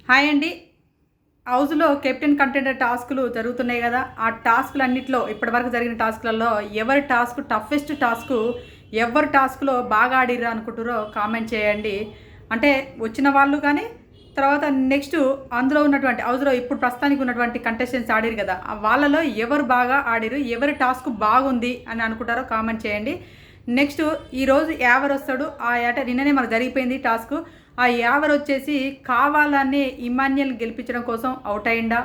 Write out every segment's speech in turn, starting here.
Hi అండి. హౌస్‌లో captain contender టాస్కులు జరుగుతున్నాయి గదా! ఆ టాస్కులన్నిట్లో ఇప్పటివరకు జరిగిన టాస్కులలో ఎవరి టాస్క్ టఫెస్ట్ టాస్కు, ఎవరి టాస్క్‌లో బాగా ఆడిర్రు అనుకుంటుర్రో కామెంట్ చేయండి. అంటే వచ్చిన వాళ్ళు గానీ, తర్వాత నెక్స్ట్ అందులో ఉన్నటువంటి హౌస్‌లో ఇప్పుడు ప్రస్తుతానికి ఉన్నటువంటి కంటెస్టెంట్స్ ఆడిర్రు గదా! వాళ్ళలో ఎవరు బాగా ఆడిర్రు, ఎవరి టాస్క్ బాగుంది అని అనుకుంటారో కామెంట్ చేయండి. నెక్స్ట్ ఈరోజు యావరొస్తాడు. నిన్ననే మనకు జరిగిపోయింది టాస్కు. ఆ యావరొచ్చేసి కావాలనే ఇమాన్యుయల్ గెలిపించడం కోసం ఔట్ అయిండా?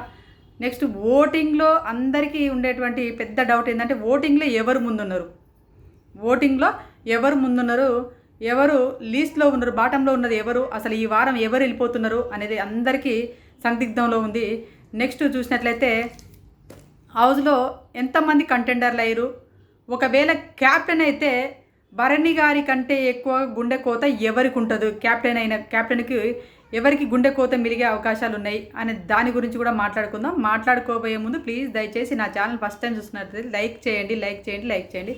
నెక్స్ట్ ఓటింగ్‌లో అందరికీ ఉండేటువంటి పెద్ద డౌట్ ఏందంటే ఓటింగ్‌లో ఎవరు ముందున్నారు? ఓటింగ్‌లో ఎవరు ముందున్నారు? ఎవరు లీస్ట్‌లో ఉన్నారు? బాటంలో ఉన్నది ఎవరు? అసలు ఈ వారం ఎవరు వెళ్ళిపోతున్నారు అనేది అందరికీ సందిగ్ధంలో ఉంది. నెక్స్ట్ చూసినట్లయితే హౌస్‌లో ఎంతమంది కంటెండర్లు అయ్యారు? ఒకవేళ క్యాప్టెన్ అయితే భరణి గారి కంటే ఎక్కువ గుండె కోత ఎవరికి ఉంటుంది? క్యాప్టెన్‌కి ఎవరికి గుండె కోత మిలిగే అవకాశాలు ఉన్నాయి అనే దాని గురించి కూడా మాట్లాడుకుందాం. మాట్లాడుకోబోయే ముందు ప్లీజ్ దయచేసి నా ఛానల్ ఫస్ట్ టైం చూస్తున్నట్లయితే లైక్ చేయండి, లైక్ చేయండి, లైక్ చేయండి.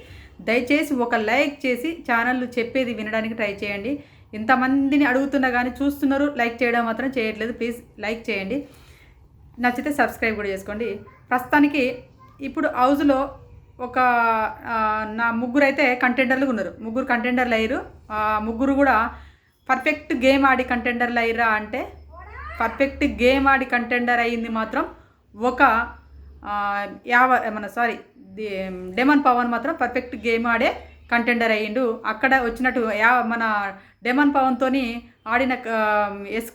దయచేసి ఒక లైక్ చేసి ఛానల్ చెప్పేది వినడానికి ట్రై చేయండి. ఇంతమందిని అడుగుతున్నా కానీ చూస్తున్నారు, లైక్ చేయడం మాత్రం చేయట్లేదు. ప్లీజ్ లైక్ చేయండి. నచ్చితే సబ్స్క్రైబ్ కూడా చేసుకోండి. ప్రస్తుతానికి ఇప్పుడు హౌస్‌లో ఒక నా ముగ్గురైతే కంటెండర్లు ఉన్నారు. ముగ్గురు కంటెండర్లు అయ్యారు. ముగ్గురు కూడా పర్ఫెక్ట్ గేమ్ ఆడి కంటెండర్లు అయ్యారా అంటే పర్ఫెక్ట్ గేమ్ ఆడి కంటెండర్ అయ్యింది మాత్రం ఒక డెమన్ పవన్ మాత్రం పర్ఫెక్ట్ గేమ్ ఆడే కంటెండర్ అయ్యిండు. అక్కడ వచ్చినట్టు మన డెమన్ పవన్తోని ఆడిన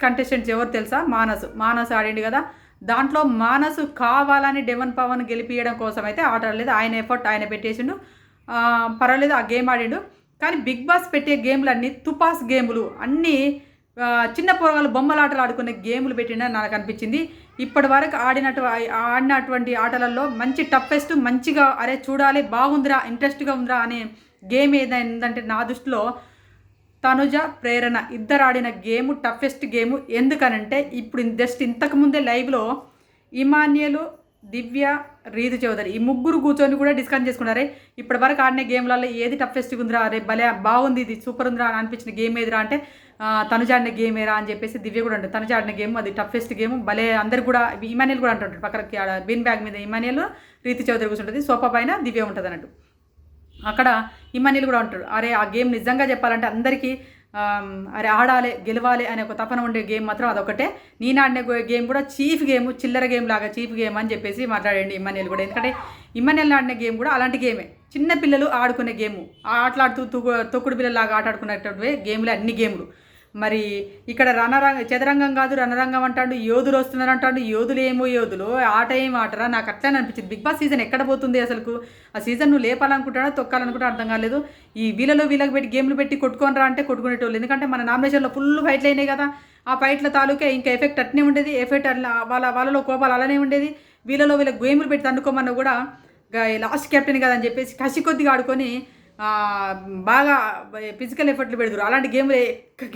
కంటెస్టెంట్స్ ఎవరు తెలుసా? మానస్ ఆడిండు కదా. దాంట్లో మానసు కావాలని డెమన్ పవన్ గెలిపియడం కోసం అయితే ఆట ఆడలేదు. ఆయన ఎఫర్ట్ ఆయన పెట్టేసిండు. పర్వాలేదు, ఆ గేమ్ ఆడిండు. కానీ బిగ్ బాస్ పెట్టే గేమ్లు అన్నీ తుపాస్ గేములు, అన్నీ చిన్న పొరగాలు బొమ్మలాటలు ఆడుకునే గేములు పెట్టిండని నాకు అనిపించింది. ఇప్పటి వరకు ఆడినటువంటి ఆటలలో మంచి టఫెస్ట్, మంచిగా అరే చూడాలి, బాగుందిరా, ఇంట్రెస్ట్గా ఉందిరా అనే గేమ్ ఏదైందంటే నా దృష్టిలో తనుజ, ప్రేరణ ఇద్దరు ఆడిన గేము టఫెస్ట్ గేము. ఎందుకనంటే ఇప్పుడు జస్ట్ ఇంతకుముందే లైవ్లో ఇమాన్యుయల్, దివ్య, రీతు చౌదరి ఈ ముగ్గురు కూర్చొని కూడా డిస్కస్ చేసుకున్నారే ఇప్పటి వరకు ఆడిన గేమ్లలో ఏది టఫెస్ట్గా ఉందిరా, అరే భలే బాగుంది, ఇది సూపర్ ఉందిరా అని అనిపించిన గేమ్ ఏదిరా అంటే తనుజ ఆడిన గేమ్ ఏరా అని చెప్పేసి దివ్య కూడా అంటారు. తనుజ ఆడిన గేమ్ అది టఫెస్ట్ గేమ్, భలే అందరు కూడా. ఇమాన్యుయల్ కూడా అంటుంటారు పక్కకి బిన్ బ్యాగ్ మీద ఇమాన్యుయల్, రీతు చౌదరి కూర్చుంటుంది, సోఫా పైన దివ్య ఉంటుంది అన్నట్టు. అక్కడ ఇమాన్యుయల్ కూడా ఉంటాడు. అరే ఆ గేమ్ నిజంగా చెప్పాలంటే అందరికీ అరే ఆడాలి, గెలవాలి అనే ఒక తపన ఉండే గేమ్ మాత్రం అదొకటే. నేను ఆడిన గేమ్ కూడా చీఫ్ గేమ్, చిల్లర గేమ్ లాగా చీఫ్ గేమ్ అని చెప్పేసి మాట్లాడండి ఇమాన్యుయల్ కూడా. ఎందుకంటే ఇమాన్యుయల్ ఆడిన గేమ్ కూడా అలాంటి గేమే, చిన్న పిల్లలు ఆడుకునే గేము. ఆటలాడుతూ తొక్కుడు పిల్లలాగా ఆట ఆడుకునేటటువంటి గేమ్లే అన్ని గేమ్లు. మరి ఇక్కడ చదరంగం కాదు రణరంగం అంటాడు, యోధులు వస్తున్నారు అంటాడు. యోధులు ఏమో యోధులు, ఆట ఏమో ఆటరా, నాకు అట్లనే అనిపించింది. బిగ్ బాస్ సీజన్ ఎక్కడ పోతుంది అసలుకు? ఆ సీజన్ నువ్వు లేపాలనుకుంటాడా తొక్కాలనుకుంటా అర్థం కాలేదు. ఈ వీళ్ళకి పెట్టి గేమ్లు పెట్టి కొట్టుకోనరా అంటే కొట్టుకునేటోళ్ళు. ఎందుకంటే మన నామినేషన్లో ఫుల్ ఫైట్లు అయినాయి కదా. ఆ ఫైట్ల తాలూకే ఇంకా ఎఫెక్ట్ అట్నే ఉండేది. ఎఫెక్ట్ వాళ్ళలో కోపాలు అలానే ఉండేది. వీళ్ళకి గేమ్లు పెట్టి తండుకోమన్నా కూడా లాస్ట్ కెప్టెన్ కదా అని చెప్పేసి కసి కొద్దిగా ఆడుకొని బాగా ఫిజికల్ ఎఫర్ట్లు పెడతారు. అలాంటి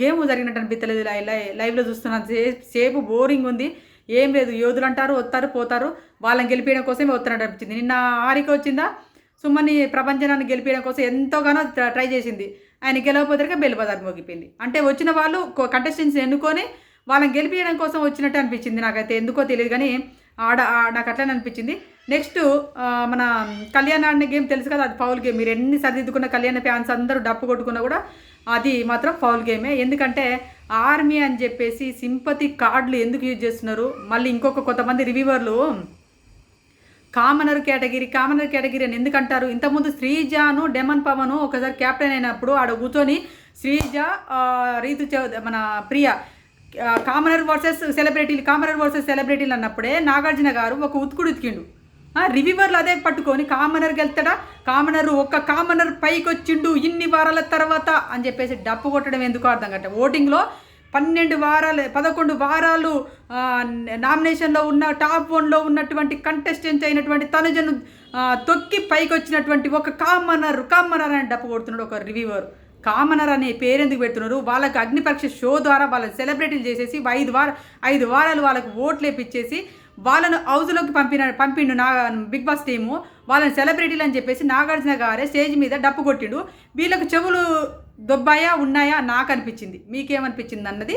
గేమ్ జరిగినట్టు అనిపించలేదు. లైవ్లో చూస్తున్నాను సేపు బోరింగ్ ఉంది, ఏం లేదు. యోధులు అంటారు, వస్తారు పోతారు, వాళ్ళని గెలిపించడం కోసమే వస్తున్నట్టు అనిపించింది. నిన్న హారిక వచ్చిందా, సుమని ప్రపంచాన్ని గెలిపించడం కోసం ఎంతోగానో ట్రై చేసింది. ఆయన గెలవపోతే బెల్ బజార్ మోగిపోయింది. అంటే వచ్చిన వాళ్ళు కంటెస్టెంట్స్ ఎన్నుకొని వాళ్ళని గెలిపించడం కోసం వచ్చినట్టు అనిపించింది. నాకైతే ఎందుకో తెలియదు కానీ నాకు అట్లనే అనిపించింది. నెక్స్ట్ మన కళ్యాణ్ ఆడిన గేమ్ తెలుసు కదా, అది ఫౌల్ గేమ్. మీరు ఎన్ని సరిదిద్దుకున్న కళ్యాణ ఫ్యాన్స్ అందరూ డప్పు కొట్టుకున్నా కూడా అది మాత్రం ఫౌల్ గేమే. ఎందుకంటే ఆర్మీ అని చెప్పేసి సింపతి కార్డులు ఎందుకు యూజ్ చేస్తున్నారు? మళ్ళీ ఇంకొక కొంతమంది రివ్యూవర్లు కామనర్ కేటగిరీ అని ఎందుకంటారు? ఇంతకుముందు శ్రీజాను, డెమన్ పవను ఒకసారి క్యాప్టెన్ అయినప్పుడు ఆడ కూర్చొని శ్రీజ, మన ప్రియ కామనర్ వర్సెస్ సెలబ్రిటీలు అన్నప్పుడే నాగార్జున గారు ఒక ఉతుకుడు ఉతికిండు. రివ్యూవర్లు అదే పట్టుకొని కామనర్ గెలుతాడా, కామనర్ పైకి వచ్చిండు ఇన్ని వారాల తర్వాత అని చెప్పేసి డప్పు కొట్టడం ఎందుకు అర్థం కట్ట. ఓటింగ్లో 11 వారాలు నామినేషన్లో ఉన్న టాప్ 1లో ఉన్నటువంటి కంటెస్టెంట్స్ అయినటువంటి తనుజను తొక్కి పైకి వచ్చినటువంటి ఒక కామనర్ అని డప్పు కొడుతున్నాడు ఒక రివ్యూవర్. కామనర్ అనే పేరు ఎందుకు పెడుతున్నారు? వాళ్ళకి అగ్ని పరీక్ష షో ద్వారా వాళ్ళని సెలబ్రిటీలు చేసేసి 5 వారాలు వాళ్ళకు ఓట్లు వేపించేసి వాళ్ళను హౌస్లోకి పంపిండు బిగ్ బాస్ టీము. వాళ్ళని సెలబ్రిటీలు అని చెప్పేసి నాగార్జున గారే స్టేజ్ మీద డప్పు కొట్టిండు. వీళ్ళకు చెవులు దొబ్బాయా ఉన్నాయా నాకు అనిపించింది. మీకేమనిపించింది అన్నది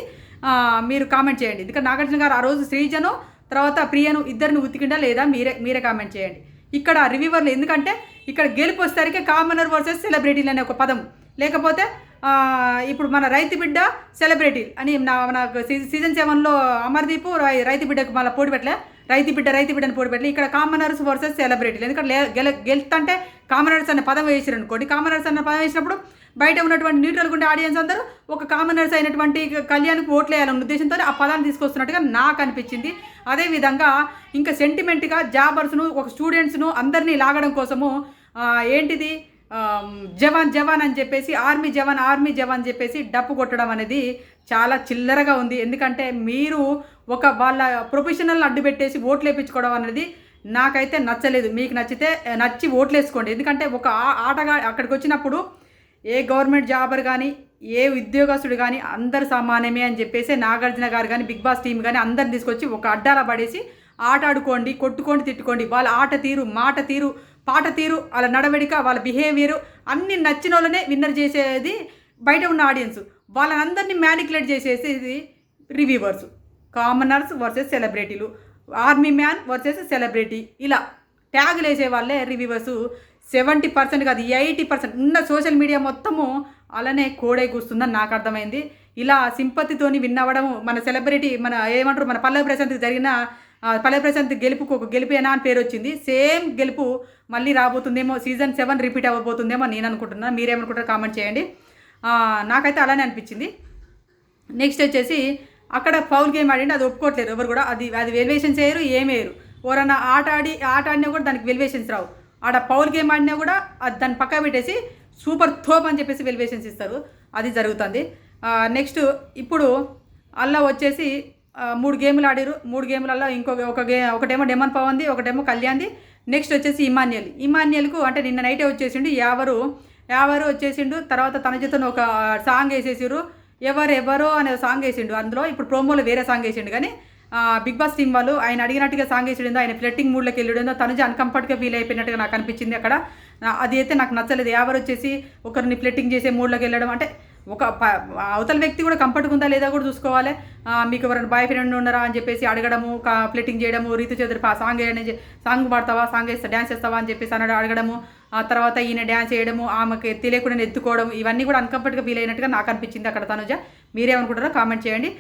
మీరు కామెంట్ చేయండి. ఎందుకంటే నాగార్జున గారు ఆ రోజు శ్రీజను తర్వాత ప్రియను ఇద్దరిని ఉతికిండా లేదా మీరే కామెంట్ చేయండి. ఇక్కడ రివ్యూవర్లు ఎందుకంటే ఇక్కడ గెలుపు వచ్చేసరికి కామనర్ వర్సెస్ సెలబ్రిటీలు అనే ఒక పదం, లేకపోతే ఇప్పుడు మన రైతు బిడ్డ సెలబ్రిటీ అని నాకు సీజన్ 7లో అమర్దీప్ రైతు బిడ్డకు మళ్ళీ పోటీ పెట్టలే, రైతు బిడ్డని పోటీ పెట్టలే. ఇక్కడ కామనర్స్ వర్సెస్ సెలబ్రిటీలు, ఎందుకంటే గెలుతంటే కామనర్స్ అనే పదం వేసారు అనుకోండి. కామనర్స్ అన్న పదం వేసినప్పుడు బయట ఉన్నటువంటి న్యూట్రల్ ఉండే ఆడియన్స్ అందరూ ఒక కామనర్స్ అయినటువంటి కళ్యాణ్కి ఓట్లు వేయాలన్న ఉద్దేశంతో ఆ పదాన్ని తీసుకొస్తున్నట్టుగా నాకు అనిపించింది. అదేవిధంగా ఇంకా సెంటిమెంట్గా జాబర్స్ను ఒక స్టూడెంట్స్ను అందరినీ లాగడం కోసము ఏంటిది జవాన్ అని చెప్పేసి ఆర్మీ జవాన్ చెప్పేసి డప్పు కొట్టడం అనేది చాలా చిల్లరగా ఉంది. ఎందుకంటే మీరు ఒక వాళ్ళ ప్రొఫెషనల్ అడ్డు పెట్టేసి ఓట్లు వేయించుకోవడం అనేది నాకైతే నచ్చలేదు. మీకు నచ్చి ఓట్లు వేసుకోండి. ఎందుకంటే ఒక ఆటగా అక్కడికి వచ్చినప్పుడు ఏ గవర్నమెంట్ జాబర్ కానీ ఏ ఉద్యోగస్తుడు కానీ అందరు సమానమే అని చెప్పేసి నాగార్జున గారు కానీ బిగ్ బాస్ టీం కానీ అందరిని తీసుకొచ్చి ఒక అడ్డాల పడేసి ఆట ఆడుకోండి, కొట్టుకోండి, తిట్టుకోండి. వాళ్ళ ఆట తీరు, మాట తీరు, పాట తీరు, వాళ్ళ నడవడిక, వాళ్ళ బిహేవియరు అన్నీ నచ్చిన వాళ్ళనే విన్నర్ చేసేది బయట ఉన్న ఆడియన్స్. వాళ్ళందరినీ మ్యానికులేట్ చేసేది రివ్యూవర్స్. కామనర్స్ వర్సెస్ సెలబ్రిటీలు, ఆర్మీ మ్యాన్ వర్సెస్ సెలబ్రిటీ, ఇలా ట్యాగులు వేసే వాళ్ళే రివ్యూవర్స్. 70% కాదు 80% ఉన్న సోషల్ మీడియా మొత్తము అలానే కోడే కూస్తుందని నాకు అర్థమైంది. ఇలా సింపతితోని విన్నవడం మన సెలబ్రిటీ మన ఏమంటారు మన పల్లవి ప్రశాంత్ గెలుపుకు ఒక గెలిపేనా అని పేరు వచ్చింది. సేమ్ గెలుపు మళ్ళీ రాబోతుందేమో, సీజన్ 7 రిపీట్ అవ్వబోతుందేమో నేను అనుకుంటున్నాను. మీరేమనుకుంటారో కామెంట్ చేయండి. నాకైతే అలానే అనిపించింది. నెక్స్ట్ వచ్చేసి అక్కడ ఫౌల్ గేమ్ ఆడిండి, అది ఒప్పుకోవట్లేదు ఎవరు కూడా. అది వెలివేషన్స్ చేయరు, ఏమేయరు. ఎవరన్నా ఆట ఆడినా కూడా దానికి వెలివేషన్స్ రావు. ఆడ పౌల్ గేమ్ ఆడినా కూడా దాన్ని పక్క పెట్టేసి సూపర్ థోప్ అని చెప్పేసి వెలివేషన్స్ ఇస్తారు. అది జరుగుతుంది. నెక్స్ట్ ఇప్పుడు అలా వచ్చేసి 3 గేములు ఆడారు. 3 గేములలో ఒకటేమో డెమన్ పవన్ది, ఒకటేమో కళ్యాణ్ది. నెక్స్ట్ వచ్చేసి ఇమాన్యుయల్కు అంటే నిన్న నైటే వచ్చేసిండు యావరు వచ్చేసిండు. తర్వాత తన చేతను ఒక సాంగ్ వేసేసారు, ఎవరో అనే సాంగ్ వేసిండు. అందులో ఇప్పుడు ప్రోమోలో వేరే సాంగ్ వేసిండు. కానీ బిగ్ బాస్ టీం వాళ్ళు ఆయన అడిగినట్టుగా సాంగ్ వేసాడేందో, ఆయన ఫ్లెట్టింగ్ మూడ్లోకి వెళ్ళాడేందో, తనుజ అన్కంఫర్ట్గా ఫీల్ అయిపోయినట్టుగా నాకు అనిపించింది అక్కడ. అది అయితే నాకు నచ్చలేదు. ఎవరు వచ్చేసి ఒకరిని ఫ్లెట్టింగ్ చేసే మూడ్లోకి వెళ్ళడం అంటే ఒక అవతల వ్యక్తి కూడా కంఫర్ట్గా ఉందా లేదా కూడా చూసుకోవాలి. మీకు ఎవరైనా బాయ్ ఫ్రెండ్ ఉన్నారా అని చెప్పేసి అడగడము, ఫ్లెట్టింగ్ చేయడము, రీతు చౌదరి సాంగ్ పాడతావా, సాంగ్ వేస్తా, డ్యాన్స్ చేస్తావా అని చెప్పేసి అడగడము, ఆ తర్వాత ఈయన డ్యాన్స్ చేయడము, ఆమెకి తెలియకుండా ఎత్తుకోవడం, ఇవన్నీ కూడా అన్కంఫర్ట్గా ఫీల్ అయినట్టుగా నాకు అనిపించింది అక్కడ తనుజ. మీరేమనుకుంటారో కామెంట్ చేయండి.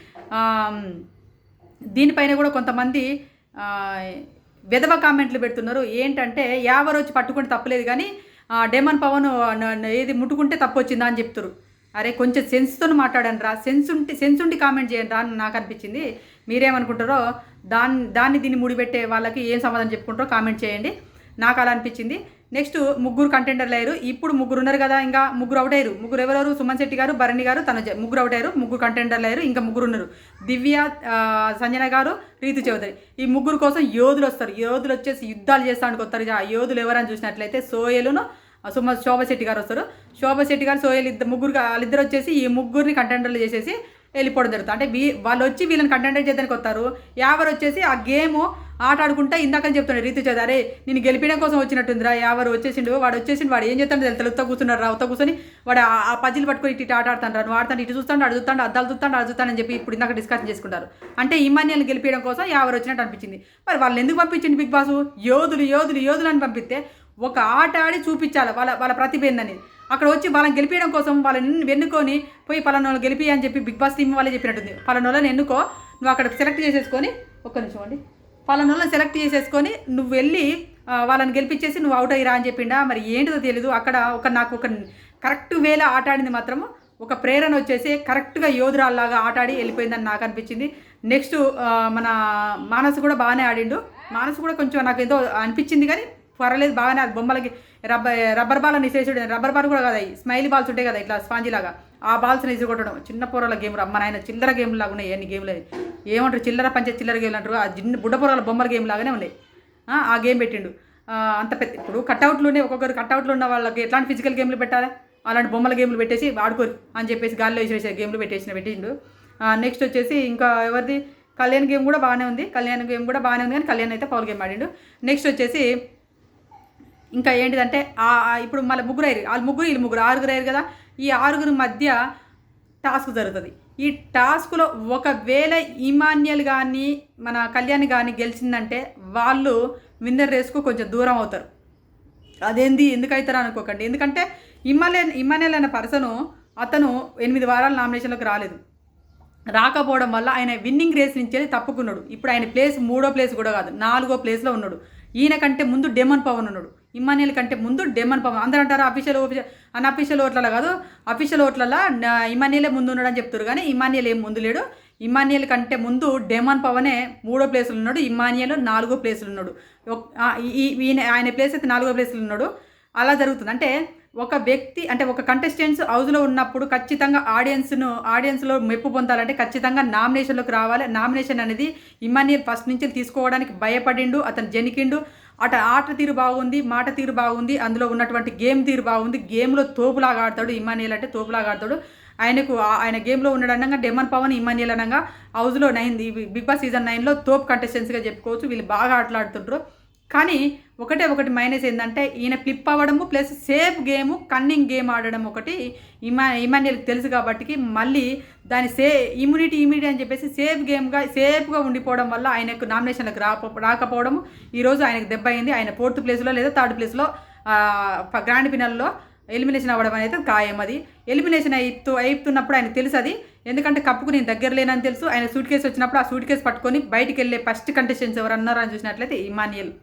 దీనిపైన కూడా కొంతమంది విధవ కామెంట్లు పెడుతున్నారు. ఏంటంటే ఎవరు వచ్చి పట్టుకుంటే తప్పలేదు కానీ డెమన్ పవన్ ఏది ముట్టుకుంటే తప్పు వచ్చిందా అని చెప్తారు. అరే కొంచెం సెన్స్తో మాట్లాడండి రా, సెన్స్ ఉండి కామెంట్ చేయండి రా అని నాకు అనిపించింది. మీరేమనుకుంటారో దాన్ని దీన్ని ముడిపెట్టే వాళ్ళకి ఏం సమాధానం చెప్పుకుంటారో కామెంట్ చేయండి. నాకు అలా అనిపించింది. నెక్స్ట్ 3 కంటెండర్లు అయ్యారు. ఇప్పుడు 3 ఉన్నారు కదా, ఇంకా 3 అవుట్ అయ్యారు. 3 ఎవరెవరు? సుమన్ శెట్టి గారు, భరణి గారు, తనుజ 3 అవుట్ అయ్యారు. 3 కంటెండర్లు అయ్యారు. ఇంకా 3 ఉన్నారు, దివ్య, సంజన గారు, రీతు చౌదరి. ఈ 3 కోసం యోధులు వస్తారు. యోధులు వచ్చేసి యుద్ధాలు చేస్తానికి వస్తారు. ఆ యోధులు ఎవరని చూసినట్లయితే సోయలును శోభశెట్టి గారు వస్తారు. శోభశెట్టి గారు, సోయల్ వాళ్ళిద్దరు వచ్చేసి ఈ 3 కంటెండర్లు చేసేసి వెళ్ళిపోవడం జరుగుతుంది. అంటే వాళ్ళు వచ్చి వీళ్ళని కంటెండర్ చేయడానికి వస్తారు. ఎవరు వచ్చేసి ఆ గేమ్ ఆట ఆడుకుంటా ఇందాకని చెప్తున్నాడు రీతు చౌదరి, నేను గెలిపించడం కోసం వచ్చినట్టుందిరా. ఎవరు వచ్చేసిండు, వాడు వాడు ఏం చేస్తాడు తెలుసు, ఉత్త కూర్చున్నాడు రా, ఉత్త కూర్చొని వాడు ఆ పజిల్ పట్టుకొని ఇటు ఆట ఆడుతాడు రా, నువ్వు ఆడుతాడు, ఇటు చూస్తాడు, అడు చూస్తాడు, అద్దాలు చూస్తాడని చెప్పి ఇప్పుడు ఇందాక డిస్కషన్ చేసుకుంటారు. అంటే ఇమాన్యుల్ని గెలిపించడం కోసం ఎవరు వచ్చినట్టు అనిపించింది. మరి వాళ్ళని ఎందుకు పంపించింది బిగ్ బాస్? యోధులు అని పంపిస్తే ఒక ఆట ఆడి చూపించాలి వాళ్ళ ప్రతిభ ఏందని. అక్కడ వచ్చి వాళ్ళని గెలిపించడం కోసం వాళ్ళని వెన్నుకొని పోయి పలానోళ్ళు గెలిపి అని చెప్పి బిగ్ బాస్ టీం వాళ్ళే చెప్పినట్టుంది. పలానోళ్ళని ఎన్నుకో, నువ్వు అక్కడ సెలెక్ట్ చేసేసుకొని, ఒక్క నిమిషం అండి, పలానోళ్ళని సెలెక్ట్ చేసేసుకొని నువ్వు వెళ్ళి వాళ్ళని గెలిపించేసి నువ్వు అవుట్ అయ్యిరా అని చెప్పిండా. మరి ఏంటిదో తెలియదు. అక్కడ నాకు ఒక కరెక్ట్ వేలో ఆట ఆడింది మాత్రము ఒక ప్రేరణ వచ్చేసి కరెక్ట్గా యోధురాల్లాగా ఆటాడి వెళ్ళిపోయిందని నాకు అనిపించింది. నెక్స్ట్ మన మానసు కూడా బాగానే ఆడిండు. మానసు కూడా కొంచెం నాకు ఏదో అనిపించింది కానీ పర్వాలేదు, బాగానే. అది బొమ్మలకి రబ్బర్ బాల్ అని వేసేసాడు. రబ్బర్ బాల్ కూడా కదా, స్మైలీ బాల్స్ ఉంటాయి కదా ఇట్లా స్పాంజీ లాగా, ఆ బాల్స్ని వేసి కొట్టడం. చిన్న పొరల గేమ్ అమ్మ నాయన, చిల్లర గేమ్ లాగా ఉన్నాయి అన్ని గేమ్లు. ఏమంటారు, చిల్లర గేమ్లు అంటారు. ఆ బుడ్డ పొరల బొమ్మల గేమ్ లాగానే ఉన్నాయి. ఆ గేమ్ పెట్టిండు. అంత పెద్ద ఇప్పుడు కట్అవుట్లోనే ఒక్కొక్కరు కట్అవుట్లు ఉన్న వాళ్ళకి ఎట్లాంటి ఫిజికల్ గేమ్లు పెట్టాలి, అలాంటి బొమ్మల గేమ్లు పెట్టేసి ఆడుకోరు అని చెప్పేసి గాల్లో వేసేసే గేమ్లు పెట్టిండు. నెక్స్ట్ వచ్చేసి ఇంకా ఎవరిది, కళ్యాణ్ గేమ్ కూడా బాగానే ఉంది. కానీ కళ్యాణ్ అయితే పవర్ గేమ్ ఆడిండు. నెక్స్ట్ వచ్చేసి ఇంకా ఏంటిదంటే ఇప్పుడు మళ్ళీ 3 అయ్యారు. వాళ్ళు 3 వీళ్ళు 3 6 అయ్యారు కదా. ఈ 6 మధ్య టాస్క్ జరుగుతుంది. ఈ టాస్క్లో ఒకవేళ ఇమాన్యుయల్ కానీ మన కళ్యాణ్ కానీ గెలిచిందంటే వాళ్ళు విన్నర్ రేస్కు కొంచెం దూరం అవుతారు. అదేంది ఎందుకు అవుతారు అనుకోకండి. ఎందుకంటే ఇమాన్యుయల్ అనే పర్సను అతను 8 వారాల నామినేషన్లోకి రాలేదు. రాకపోవడం వల్ల ఆయన విన్నింగ్ రేస్ నుంచి తప్పుకున్నాడు. ఇప్పుడు ఆయన ప్లేస్ 3వ ప్లేస్ కూడా కాదు, 4వ ప్లేస్లో ఉన్నాడు. ఈయన కంటే ముందు డెమన్ పవన్ ఉన్నాడు. ఇమాన్యుయల్ కంటే ముందు డెమన్ పవన్. అందరూ అంటారు అన్అఫీషియల్ ఓట్లలో కాదు, అఫీషియల్ ఓట్లలో ఇమాన్యుయలే ముందు ఉన్నాడు అని చెప్తారు. కానీ ఇమాన్యుయల్ ఏం ముందు లేడు. ఇమాన్యుయల్ కంటే ముందు డెమన్ పవనే 3వ ప్లేస్లో ఉన్నాడు. ఇమాన్యుయల్ 4వ ప్లేస్లో ఉన్నాడు. ఆయన ప్లేస్ అయితే 4వ ప్లేస్లో ఉన్నాడు. అలా జరుగుతుంది. అంటే ఒక వ్యక్తి అంటే ఒక కంటెస్టెంట్స్ హౌస్లో ఉన్నప్పుడు ఖచ్చితంగా ఆడియన్స్లో మెప్పు పొందాలంటే ఖచ్చితంగా నామినేషన్లోకి రావాలి. నామినేషన్ అనేది ఇమాన్యుయల్ ఫస్ట్ నుంచి తీసుకోవడానికి భయపడిండు, అతను జనికిండు. ఆట తీరు బాగుంది, మాట తీరు బాగుంది, అందులో ఉన్నటువంటి గేమ్ తీరు బాగుంది. గేమ్లో తోపులాగా ఆడతాడు. ఇమాన్యుయల్ అంటే తోపులాగా ఆడతాడు. ఆయన గేమ్లో ఉండడంగా డెమన్ పవన్ ఇమాన్యుయల్ అనగా హౌస్లో బిగ్ బాస్ సీజన్ 9లో తోపు కంటెస్టెంట్స్గా చెప్పుకోవచ్చు. వీళ్ళు బాగా ఆటలాడుతుంటారు. కానీ ఒకటి మైనస్ ఏంటంటే ఈయన ఫ్లిప్ అవ్వడము plus safe game cunning game ఆడడం ఒకటి ఇమాన్యుయల్కి తెలుసు. కాబట్టి మళ్ళీ దాని ఇమ్యూనిటీ అని చెప్పేసి సేఫ్గా ఉండిపోవడం వల్ల ఆయనకు నామినేషన్లకు రాకపోవడం ఈరోజు ఆయనకు దెబ్బ అయింది. ఆయన 4th ప్లేస్లో లేదా 3rd ప్లేస్లో గ్రాండ్ ఫినాల్లో ఎలిమినేషన్ అవ్వడం అనేది ఖాయం. అది ఎలిమినేషన్ అయిపోతున్నప్పుడు ఆయనకు తెలుసు అది. ఎందుకంటే కప్పుకు నేను దగ్గర లేనని తెలుసు. ఆయన సూట్ కేసు వచ్చినప్పుడు ఆ సూట్ కేసు పట్టుకొని బయటికి వెళ్ళే ఫస్ట్ కంటెస్టెంట్స్ ఎవరన్నారో అని చూసినట్లయితే ఇమాన్యుయల్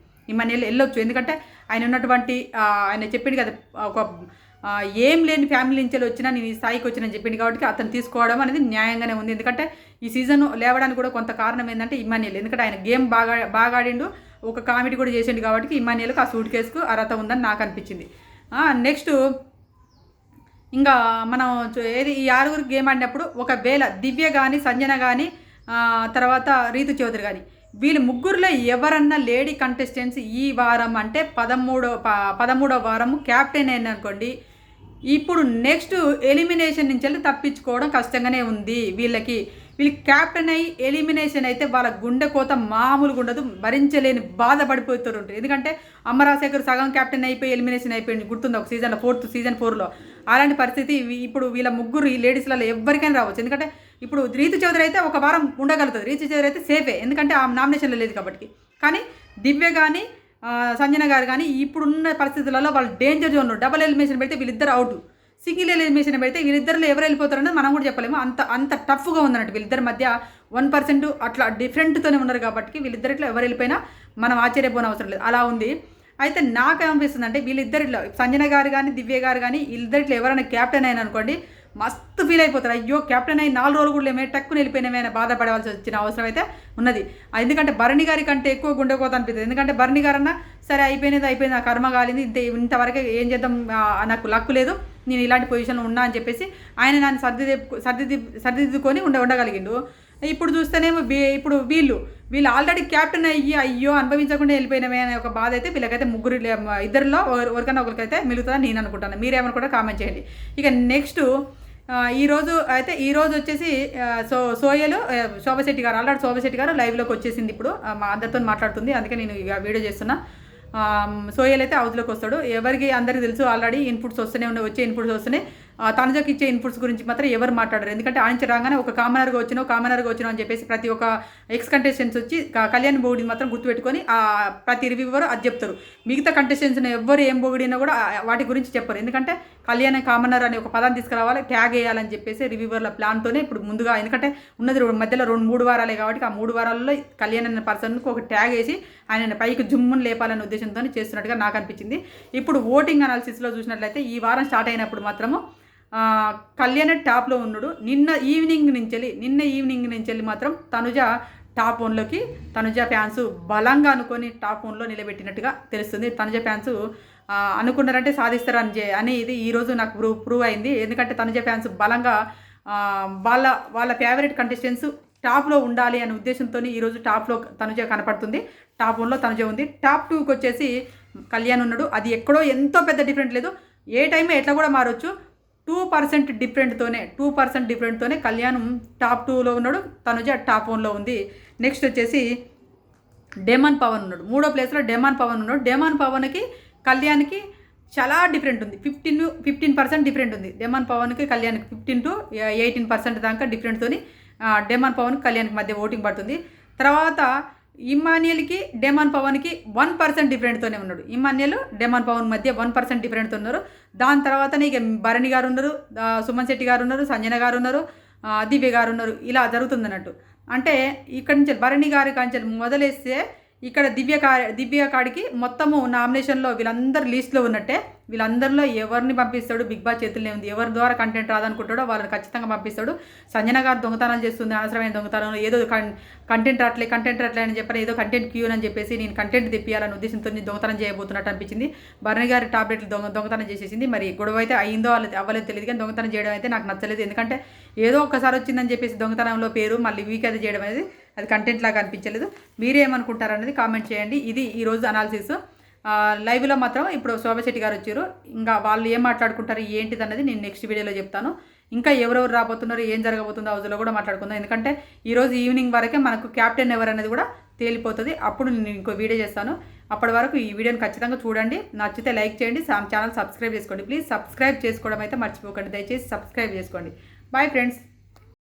వెళ్ళొచ్చు. ఎందుకంటే ఆయన ఉన్నటువంటి ఆయన చెప్పింది కదా, ఒక ఏం లేని ఫ్యామిలీ నుంచి వచ్చినా నేను ఈ స్థాయికి వచ్చినని చెప్పింది. కాబట్టి అతను తీసుకోవడం అనేది న్యాయంగానే ఉంది. ఎందుకంటే ఈ సీజన్ లేవడానికి కూడా కొంత కారణం ఏంటంటే ఇమాన్యుయల్. ఎందుకంటే ఆయన గేమ్ బాగా ఆడిండు, ఒక కామెడీ కూడా చేసిండు. కాబట్టి ఇమాన్యుయల్కి ఆ సూట్ కేసుకు అర్హత ఉందని నాకు అనిపించింది. నెక్స్ట్ ఇంకా మనం ఈ 6 గేమ్ ఆడినప్పుడు ఒకవేళ దివ్య కానీ సంజన కానీ తర్వాత రీతు చౌదరి కానీ వీళ్ళు ముగ్గురులో ఎవరన్నా లేడీ కంటెస్టెంట్స్ ఈ వారం అంటే 13వ వారము క్యాప్టెన్ అయింది అనుకోండి, ఇప్పుడు నెక్స్ట్ ఎలిమినేషన్ నుంచి వెళ్ళి తప్పించుకోవడం కష్టంగానే ఉంది. వీళ్ళకి క్యాప్టెన్ అయ్యి ఎలిమినేషన్ అయితే వాళ్ళ గుండె కోత మామూలుగా ఉండదు, భరించలేని బాధపడిపోతూ ఉంటారు. ఎందుకంటే అమరాశేఖర్ సగం క్యాప్టెన్ అయిపోయి ఎలిమినేషన్ అయిపోయింది, గుర్తుంది ఒక సీజన్లో సీజన్ 4లో. అలాంటి పరిస్థితి ఇప్పుడు వీళ్ళ ముగ్గురు ఈ లేడీస్లలో ఎవరికైనా రావచ్చు. ఎందుకంటే ఇప్పుడు రీతు చౌదరి అయితే ఒక వారం ఉండగలుగుతుంది. రీతు చౌదరి అయితే సేఫే, ఎందుకంటే ఆ నామినేషన్లో లేదు కాబట్టి. కానీ దివ్య కానీ సంజన గారు కానీ ఇప్పుడున్న పరిస్థితులలో వాళ్ళు డేంజర్ జోన్. డబుల్ ఎలిమినేషన్ పెడితే వీళ్ళిద్దరు అవుట్, సింగిల్ ఎలిమినేషన్ పెడితే వీళ్ళిద్దరిలో ఎవరు వెళ్ళిపోతారనేది మనం కూడా చెప్పలేము. అంత టఫ్గా ఉందన్నట్టు. వీళ్ళిద్దరి మధ్య 1% అట్లా డిఫరెంట్తోనే ఉన్నారు. కాబట్టి వీళ్ళిద్దరిలో ఎవరు వెళ్ళిపోయినా మనం ఆశ్చర్యపోని అవసరం లేదు. అలా ఉంది. అయితే నాకేమనిపిస్తుంది అంటే వీళ్ళిద్దరిలో సంజన గారు కానీ దివ్య గారు కానీ వీళ్ళిద్దరిలో ఎవరైనా క్యాప్టెన్ అయినా అనుకోండి, మస్తు ఫీల్ అయిపోతారు. అయ్యో క్యాప్టెన్ అయ్యి 4 రోజులు కూడా ఏమే టక్కుని వెళ్ళిపోయినామే అని బాధపడవలసి వచ్చిన అవసరం అయితే ఉన్నది. ఎందుకంటే భరణి గారి కంటే ఎక్కువ గుండెకోత అనిపిస్తుంది. ఎందుకంటే భరణి గారన్నా సరే అయిపోయింది, నా కర్మ కాలింది, ఇంతవరకు ఏం చేద్దాం, నాకు లక్కు లేదు, నేను ఇలాంటి పొజిషన్లో ఉన్నా అని చెప్పేసి ఆయన నన్ను సర్దిద్దుకొని ఉండగలిగిండు. ఇప్పుడు చూస్తేనేమో ఇప్పుడు వీళ్ళు ఆల్రెడీ క్యాప్టెన్ అయ్యో అనుభవించకుండా వెళ్ళిపోయినమే అనే ఒక బాధ అయితే వీళ్ళకైతే ఇద్దరిలో ఎవరికైనా ఒకరికైతే మిగులుతుందని నేను అనుకుంటాను. మీరేమనుకుంటారో కామెంట్ చేయండి. ఇక నెక్స్ట్ ఈరోజు వచ్చేసి శోభశెట్టి గారు ఆల్రెడీ శోభశెట్టి గారు లైవ్లోకి వచ్చేసింది. ఇప్పుడు మా అందరితో మాట్లాడుతుంది, అందుకే నేను ఇక వీడియో చేస్తున్నా. సోయల్ అయితే హౌస్లోకి వస్తాడు. అందరికీ తెలుసు ఆల్రెడీ ఇన్పుట్స్ వచ్చే ఇన్పుట్స్ వస్తున్నాయి. తనుజకి ఇచ్చే ఇన్పుట్స్ గురించి మాత్రం ఎవరు మాట్లాడరు. ఎందుకంటే ఆడించి రాగానే ఒక కామనర్గా వచ్చినావు అని చెప్పేసి ప్రతి ఒక్క ఎక్స్ కంటెస్టెంట్స్ వచ్చి కళ్యాణ్ బొగిడిని మాత్రం గుర్తుపెట్టుకొని ప్రతి రివ్యూవర్ అది చెప్తారు. మిగతా కంటెస్టెంట్స్ని ఎవ్వరు ఏం బొగిడినా కూడా వాటి గురించి చెప్పరు. ఎందుకంటే కళ్యాణ్ కామనర్ అనే ఒక పదాన్ని తీసుకురావాలి, ట్యాగ్ వేయాలని చెప్పేసి రివ్యూవర్ల ప్లాన్తోనే ఇప్పుడు ముందుగా. ఎందుకంటే ఉన్నది మధ్యలో 2-3 వారాలే కాబట్టి ఆ 3 వారాల్లో కళ్యాణ్ అనే పర్సన్కి ఒక ట్యాగ్ వేసి ఆయన పైకి జుమ్మును లేపాలనే ఉద్దేశంతో చేస్తున్నట్టుగా నాకు అనిపించింది. ఇప్పుడు ఓటింగ్ అనాలిసిస్లో చూసినట్లయితే ఈ వారం స్టార్ట్ అయినప్పుడు మాత్రము కళ్యాణ్ టాప్లో ఉన్నాడు. నిన్న ఈవినింగ్ నుంచి వెళ్ళి మాత్రం తనుజ టాప్ 1లోకి తనుజ ఫ్యాన్స్ బలంగా అనుకొని టాప్ 1లో నిలబెట్టినట్టుగా తెలుస్తుంది. తనుజ ఫ్యాన్స్ అనుకున్నారంటే సాధిస్తారని ఇది ఈరోజు నాకు ప్రూవ్ అయింది. ఎందుకంటే తనుజ ఫ్యాన్స్ బలంగా వాళ్ళ ఫేవరెట్ కంటెస్టెంట్స్ టాప్లో ఉండాలి అనే ఉద్దేశంతో ఈరోజు టాప్లో తనుజ కనపడుతుంది. టాప్ 1లో తనుజ ఉంది. టాప్ 2కి వచ్చేసి కళ్యాణ్ ఉన్నాడు. అది ఎక్కడో ఎంతో పెద్ద డిఫరెంట్ లేదు, ఏ టైం ఎట్లా కూడా మారొచ్చు. 2% డిఫరెంట్తోనే కళ్యాణ్ టాప్ 2లో ఉన్నాడు, తనుజ టాప్ 1లో ఉంది. నెక్స్ట్ వచ్చేసి డెమన్ పవన్ ఉన్నాడు. 3వ ప్లేస్లో డెమన్ పవన్ ఉన్నాడు. డెమన్ పవన్కి కళ్యాణ్కి చాలా డిఫరెంట్ ఉంది. 15% డిఫరెంట్ ఉంది. డెమాన్ పవన్కి కళ్యాణ్కి 15 to 18% దాకా డిఫరెంట్తోని డెమాన్ పవన్కి కళ్యాణ్కి మధ్య ఓటింగ్ పడుతుంది. తర్వాత ఇమ్మాన్యుయల్కి డెమాన్ పవన్కి 1% డిఫరెంట్తోనే ఉన్నాడు. ఇమ్మాన్యుయల్ డెమాన్ పవన్ మధ్య 1% డిఫరెంట్తో ఉన్నారు. దాని తర్వాతనే ఇక భరణి గారు ఉన్నారు, సుమన్ శెట్టి గారు ఉన్నారు, సంజన గారు ఉన్నారు, దివ్య గారు ఉన్నారు. ఇలా జరుగుతుంది అన్నట్టు. అంటే ఇక్కడి నుంచి భరణి గారి కాంచెల్ మొదలేస్తే ఇక్కడ దివ్య కాడికి మొత్తము నామినేషన్లో వీళ్ళందరూ లీస్ట్లో ఉన్నట్టే. వీళ్ళందరిలో ఎవరిని పంపిస్తాడు బిగ్ బాస్ చేతుల్లో ఉంది. ఎవరి ద్వారా కంటెంట్ రాదనుకుంటాడో వాళ్ళని ఖచ్చితంగా పంపిస్తాడు. సంజన గారు దొంగతనాలు చేస్తుంది, అనవసరమైన దొంగతనం, ఏదో కంటెంట్ రాట్లే అని చెప్పని ఏదో కంటెంట్ క్యూన్ అని చెప్పేసి నేను కంటెంట్ తెప్పియాలని ఉద్దేశంతో దొంగతనం చేయబోతున్నట్టు అనిపించింది. భరణి గారి టాబ్లెట్లు దొంగతనం చేసేసింది. మరి గొడవ అయితే అయిందో అవ్వలేదు తెలియదు, కానీ దొంగతనం చేయడం అయితే నాకు నచ్చలేదు. ఎందుకంటే ఏదో ఒక్కసారి వచ్చిందని చెప్పేసి దొంగతనంలో పేరు మళ్ళీ వీక్ అయితే చేయడం అనేది అది కంటెంట్ లాగా అనిపించలేదు. మీరేమనుకుంటారనేది కామెంట్ చేయండి. ఇది ఈరోజు అనాలిసిస్. లైవ్లో మాత్రం ఇప్పుడు శోభశెట్టి గారు వచ్చారు. ఇంకా వాళ్ళు ఏం మాట్లాడుకుంటారు ఏంటిది అన్నది నేను నెక్స్ట్ వీడియోలో చెప్తాను. ఇంకా ఎవరెవరు రాబోతున్నారు, ఏం జరగబోతుందో హౌస్లో కూడా మాట్లాడుకుందాం. ఎందుకంటే ఈరోజు ఈవినింగ్ వరకే మనకు క్యాప్టెన్ ఎవరు అనేది కూడా తేలిపోతుంది. అప్పుడు నేను ఇంకో వీడియో చేస్తాను. అప్పటి వరకు ఈ వీడియోని ఖచ్చితంగా చూడండి. నచ్చితే లైక్ చేయండి, ఛానల్ సబ్స్క్రైబ్ చేసుకోండి. ప్లీజ్ సబ్స్క్రైబ్ చేసుకోవడం అయితే మర్చిపోకండి. దయచేసి సబ్స్క్రైబ్ చేసుకోండి. Bye friends.